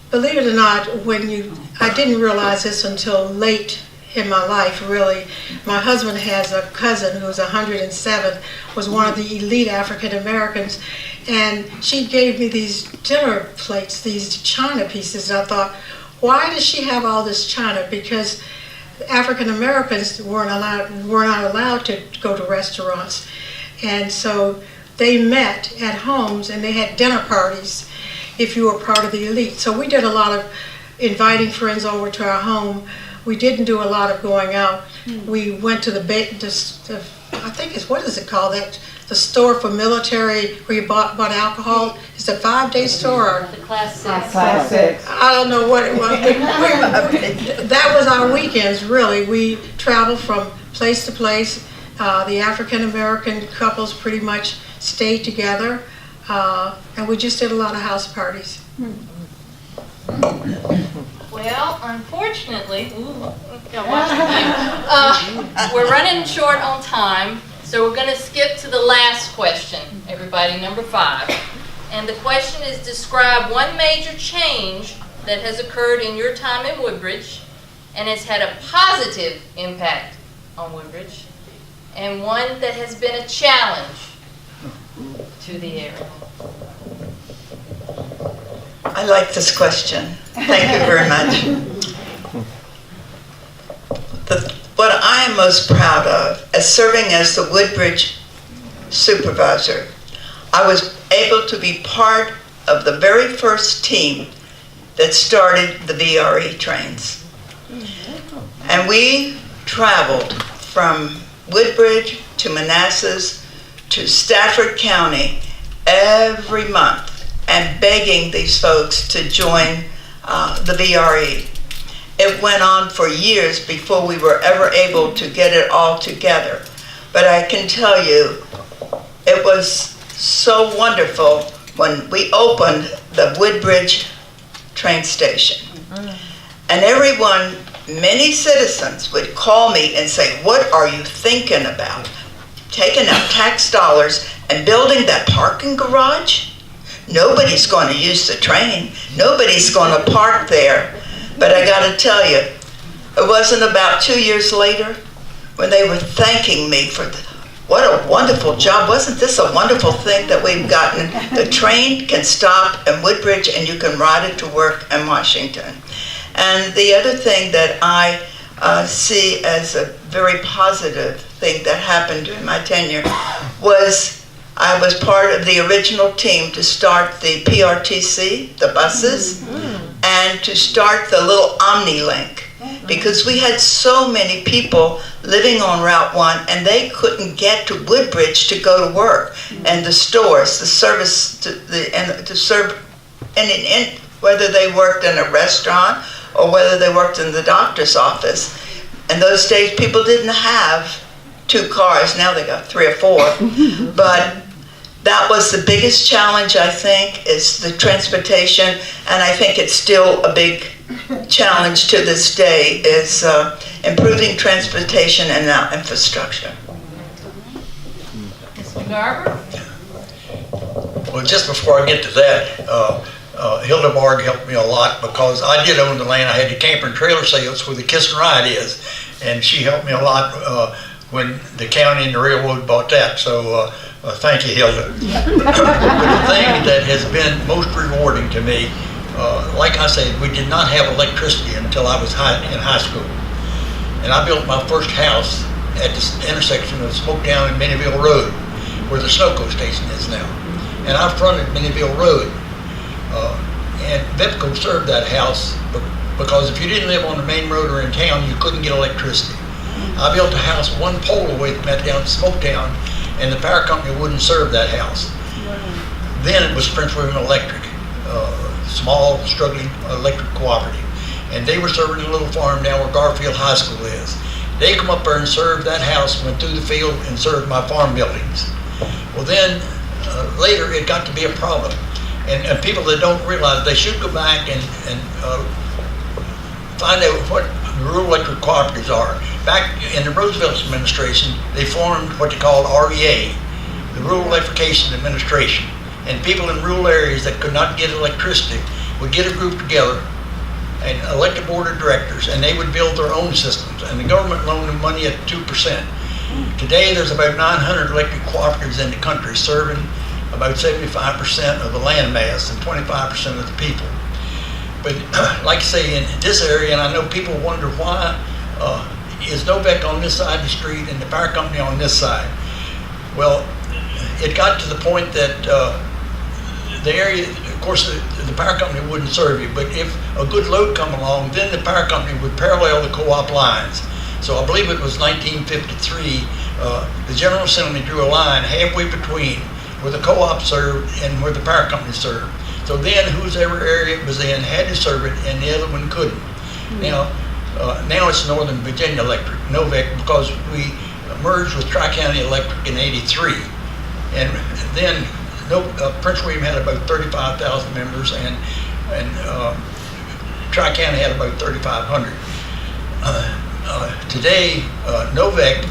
Believe it or not, I didn't realize this until late in my life, really. My husband has a cousin who's 107, was one of the elite African Americans, and she gave me these dinner plates, these china pieces, and I thought, why does she have all this china? Because African Americans were not allowed to go to restaurants, and so they met at homes and they had dinner parties, if you were part of the elite. So we did a lot of inviting friends over to our home. We didn't do a lot of going out. We went to I think it's, what is it called? The store for military where you bought alcohol. It's a 5-day store. The Class 6. Class 6. I don't know what it was. That was our weekends, really. We traveled from place to place. The African American couples pretty much stayed together, and we just did a lot of house parties. Well, unfortunately, we're running short on time, so we're going to skip to the last question, everybody, number 5. And the question is, describe one major change that has occurred in your time in Woodbridge and has had a positive impact on Woodbridge, and one that has been a challenge to the area. I like this question. Thank you very much. What I am most proud of, as serving as the Woodbridge supervisor, I was able to be part of the very first team that started the VRE trains. And we traveled from Woodbridge to Manassas to Stafford County every month and begging these folks to join the VRE. It went on for years before we were ever able to get it all together. But I can tell you, it was so wonderful when we opened the Woodbridge train station. And everyone, many citizens would call me and say, "What are you thinking about? Taking out tax dollars and building that parking garage? Nobody's going to use the train. Nobody's going to park there." But I got to tell you, it wasn't about 2 years later when they were thanking me for what a wonderful job. Wasn't this a wonderful thing that we've gotten? The train can stop in Woodbridge and you can ride it to work in Washington. And the other thing that I see as a very positive thing that happened during my tenure was I was part of the original team to start the PRTC, the buses, and to start the little OmniLink, because we had so many people living on Route 1 and they couldn't get to Woodbridge to go to work, and the stores, the service, to serve, and whether they worked in a restaurant or whether they worked in the doctor's office. In those days, people didn't have 2 cars. Now they got 3 or 4. But that was the biggest challenge, I think, is the transportation, and I think it's still a big challenge to this day, is improving transportation and now infrastructure. Mr. Garber? Well, just before I get to that, Hilda Barg helped me a lot because I did own the land. I had the camper and trailer sales where the Kiss and Ride is, and she helped me a lot when the county and the railroad bought that. So thank you, Hilda. But the thing that has been most rewarding to me, like I said, we did not have electricity until I was in high school. And I built my first house at the intersection of Smoketown and Minnieville Road, where the Snoco station is now. And I fronted Minnieville Road. And VEPCO served that house because if you didn't live on the main road or in town, you couldn't get electricity. I built a house 1 pole away from that down in Smoketown, and the power company wouldn't serve that house. Then it was Prince William Electric, small, struggling electric cooperative. And they were serving a little farm down where Garfield High School is. They come up there and served that house, went through the field and served my farm buildings. Well then, later it got to be a problem. And people that don't realize, they should go back and find out what rural electric cooperatives are. Back in the Roosevelt administration, they formed what they called REA, the Rural Electrification Administration. And people in rural areas that could not get electricity would get a group together and elect a board of directors, and they would build their own systems. And the government loaned them money at 2%. Today, there's about 900 electric cooperatives in the country serving about 75% of the land mass and 25% of the people. But like I say, in this area, and I know people wonder why is Novec on this side of the street and the power company on this side. Well, it got to the point that the area of course, the power company wouldn't serve you, but if a good load come along, then the power company would parallel the co-op lines. So I believe it was 1953, the General Assembly drew a line halfway between where the co-op served and where the power company served. So then whoever area it was in had to serve it and the other one couldn't. Now it's Northern Virginia Electric, NOVEC, because we merged with Tri-County Electric in '83. And then Prince William had about 35,000 members and Tri-County had about 3,500. Today, NOVEC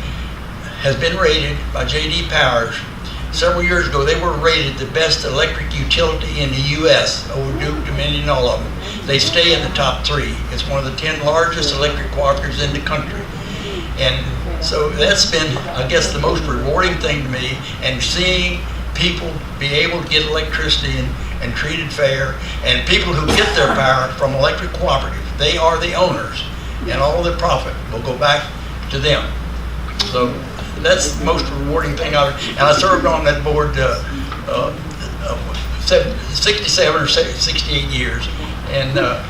has been rated by J.D. Powers. Several years ago, they were rated the best electric utility in the U.S. over Duke, Dominion, all of them. They stay in the top 3. It's one of the 10 largest electric cooperatives in the country. And so that's been, I guess, the most rewarding thing to me, and seeing people be able to get electricity and treated fair, and people who get their power from electric cooperative, they are the owners, and all the profit will go back to them. So that's the most rewarding thing and I served on that board 67 or 68 years, and I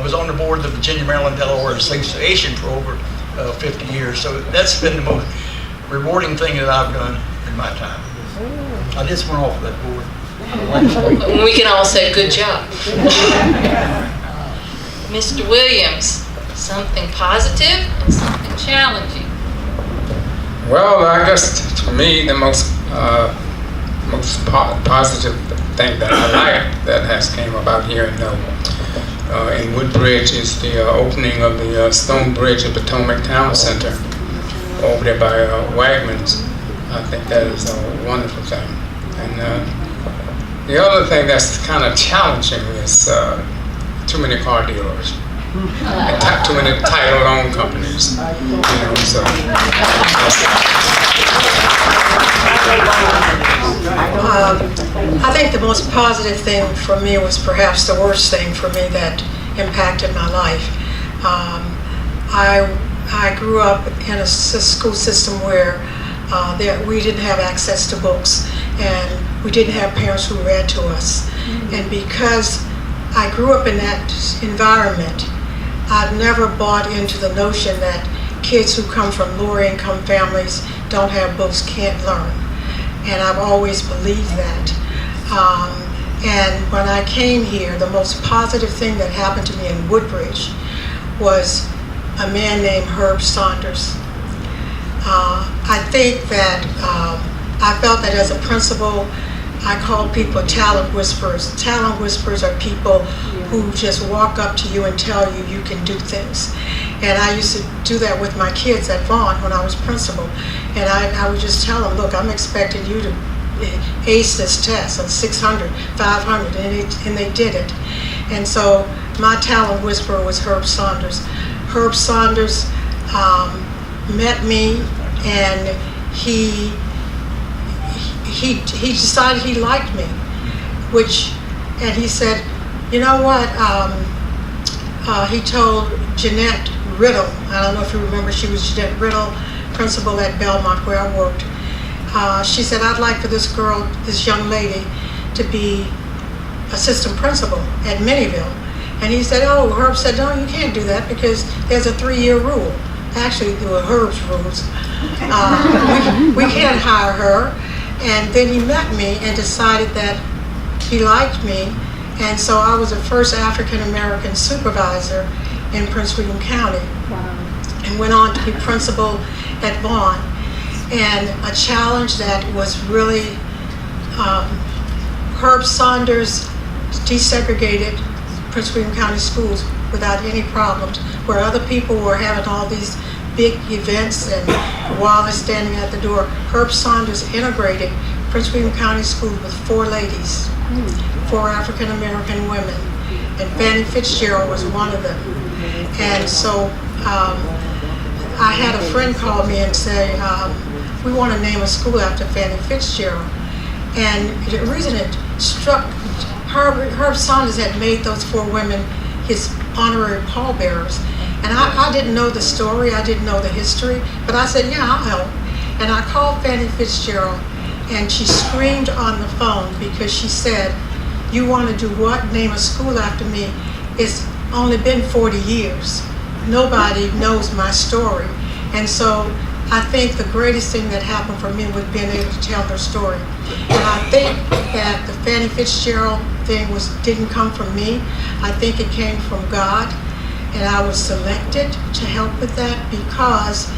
was on the board of the Virginia, Maryland, Delaware Association for over 50 years. So that's been the most rewarding thing that I've done in my time. I just went off of that board. We can all say good job. Mr. Williams, something positive and something challenging. Well, I guess to me the most positive thing that I like that has came about here in Woodbridge is the opening of the stone bridge at Potomac Town Center over there by Wegmans. I think that is a wonderful thing. And the other thing that's kind of challenging is too many car dealers. And too many title loan companies, so. I think the most positive thing for me was perhaps the worst thing for me that impacted my life. I grew up in a school system where we didn't have access to books, and we didn't have parents who read to us. And because I grew up in that environment, I've never bought into the notion that kids who come from lower income families, don't have books, can't learn. And I've always believed that. And when I came here, the most positive thing that happened to me in Woodbridge was a man named Herb Saunders. I think that I felt that as a principal, I call people talent whisperers. Talent whisperers are people who just walk up to you and tell you you can do things. And I used to do that with my kids at Vaughan when I was principal. And I would just tell them, look, I'm expecting you to ace this test on 600, 500, and they did it. And so my talent whisperer was Herb Saunders. Herb Saunders met me, and he decided he liked me, and he said, you know what, he told Jeanette Riddle, I don't know if you remember, she was Jeanette Riddle, principal at Belmont where I worked. She said, I'd like for this young lady to be assistant principal at Minnieville. And he said, oh, Herb said, no, you can't do that because there's a 3-year rule. Actually, there were Herb's rules. We can't hire her. And then he met me and decided that he liked me. And so I was the first African-American supervisor in Prince William County. Wow. And went on to be principal at Vaughan. And a challenge that was really, Herb Saunders desegregated Prince William County schools without any problems, where other people were having all these big events and Wallace standing at the door. Herb Saunders integrated Prince William County schools with 4 ladies, 4 African-American women, and Fannie Fitzgerald was one of them. And so I had a friend call me and say, we want to name a school after Fannie Fitzgerald. And the reason it struck, Herb Saunders had made those 4 women his honorary pallbearers. And I didn't know the story, I didn't know the history, but I said, yeah, I'll help. And I called Fannie Fitzgerald, and she screamed on the phone because she said, "You want to do what? Name a school after me? It's only been 40 years. Nobody knows my story." And so I think the greatest thing that happened for me was being able to tell her story. And I think that the Fannie Fitzgerald thing didn't come from me. I think it came from God. And I was selected to help with that because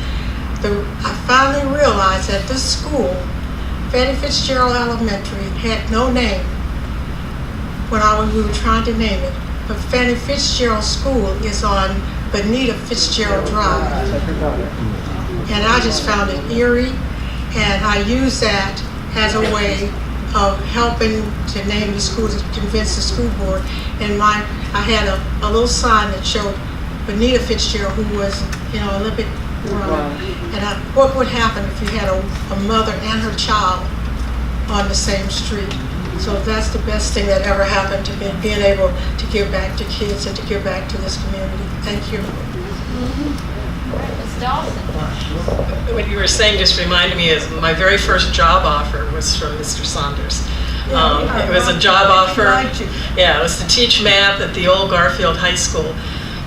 I finally realized that this school, Fannie Fitzgerald Elementary, had no name when we were trying to name it. But Fannie Fitzgerald School is on Bonita Fitzgerald Drive. And I just found it eerie, and I use that as a way of helping to name the school, to convince the school board. And I had a little sign that showed Bonita Fitzgerald, who was, Olympic runner. And what would happen if you had a mother and her child on the same street? So that's the best thing that ever happened to me, being able to give back to kids and to give back to this community. Thank you. Ms. Dawson. What you were saying just reminded me is my very first job offer was from Mr. Saunders. It was a job offer. Yeah, it was to teach math at the old Garfield High School.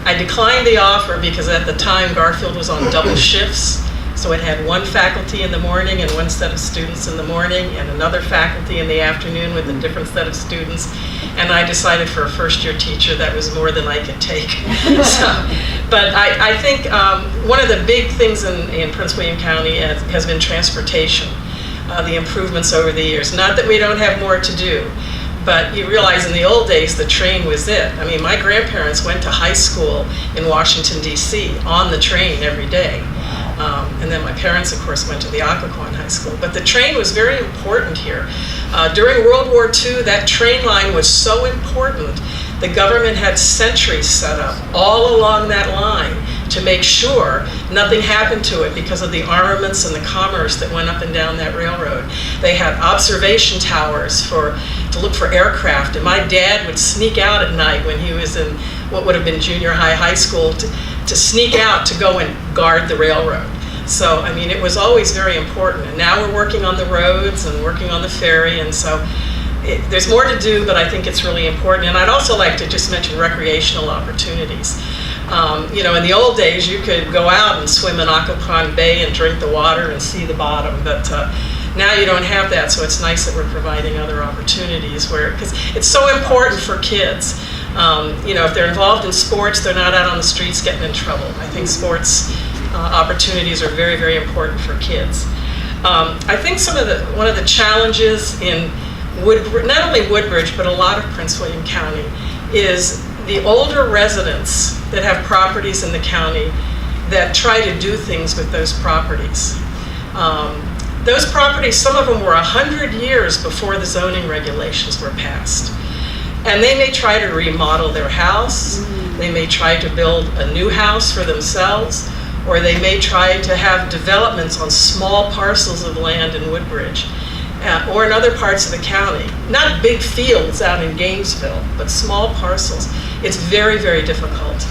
I declined the offer because at the time Garfield was on double shifts. So it had one faculty in the morning and one set of students in the morning, and another faculty in the afternoon with a different set of students. And I decided for a first-year teacher that was more than I could take. But I think one of the big things in Prince William County has been transportation, the improvements over the years. Not that we don't have more to do, but you realize in the old days the train was it. I mean, my grandparents went to high school in Washington, D.C. on the train every day. And then my parents, of course, went to the Occoquan High School. But the train was very important here. During World War II, that train line was so important. The government had sentries set up all along that line to make sure nothing happened to it because of the armaments and the commerce that went up and down that railroad. They had observation towers to look for aircraft. And my dad would sneak out at night when he was in what would have been junior high school to sneak out to go and guard the railroad. So, I mean, it was always very important. And now we're working on the roads and working on the ferry, and so there's more to do, but I think it's really important. And I'd also like to just mention recreational opportunities. In the old days, you could go out and swim in Occoquan Bay and drink the water and see the bottom, but now you don't have that, so it's nice that we're providing other opportunities because it's so important for kids. If they're involved in sports, they're not out on the streets getting in trouble. I think sports opportunities are very, very important for kids. I think one of the challenges in not only Woodbridge, but a lot of Prince William County, is the older residents that have properties in the county that try to do things with those properties. Those properties, some of them were 100 years before the zoning regulations were passed. And they may try to remodel their house, they may try to build a new house for themselves, or they may try to have developments on small parcels of land in Woodbridge or in other parts of the county. Not big fields out in Gainesville, but small parcels. It's very, very difficult.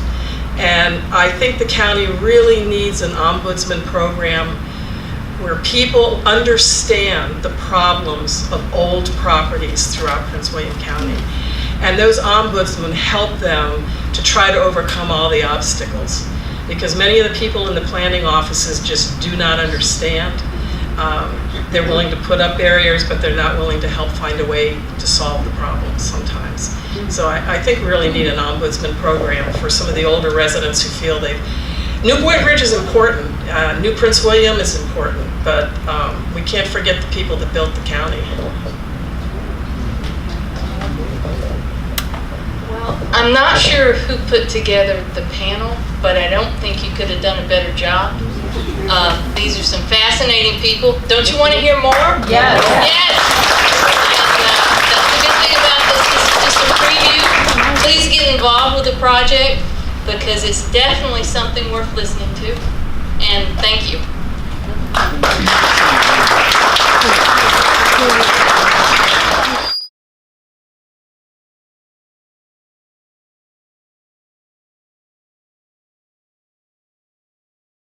And I think the county really needs an ombudsman program where people understand the problems of old properties throughout Prince William County. And those ombudsmen help them to try to overcome all the obstacles. Because many of the people in the planning offices just do not understand. They're willing to put up barriers, but they're not willing to help find a way to solve the problems sometimes. So I think we really need an ombudsman program for some of the older residents who feel New Woodbridge is important, New Prince William is important, but we can't forget the people that built the county. Well, I'm not sure who put together the panel, but I don't think you could have done a better job. These are some fascinating people. Don't you want to hear more? Yes. Yes. And that's the good thing about this. This is just a preview. Please get involved with the project because it's definitely something worth listening to. And thank you.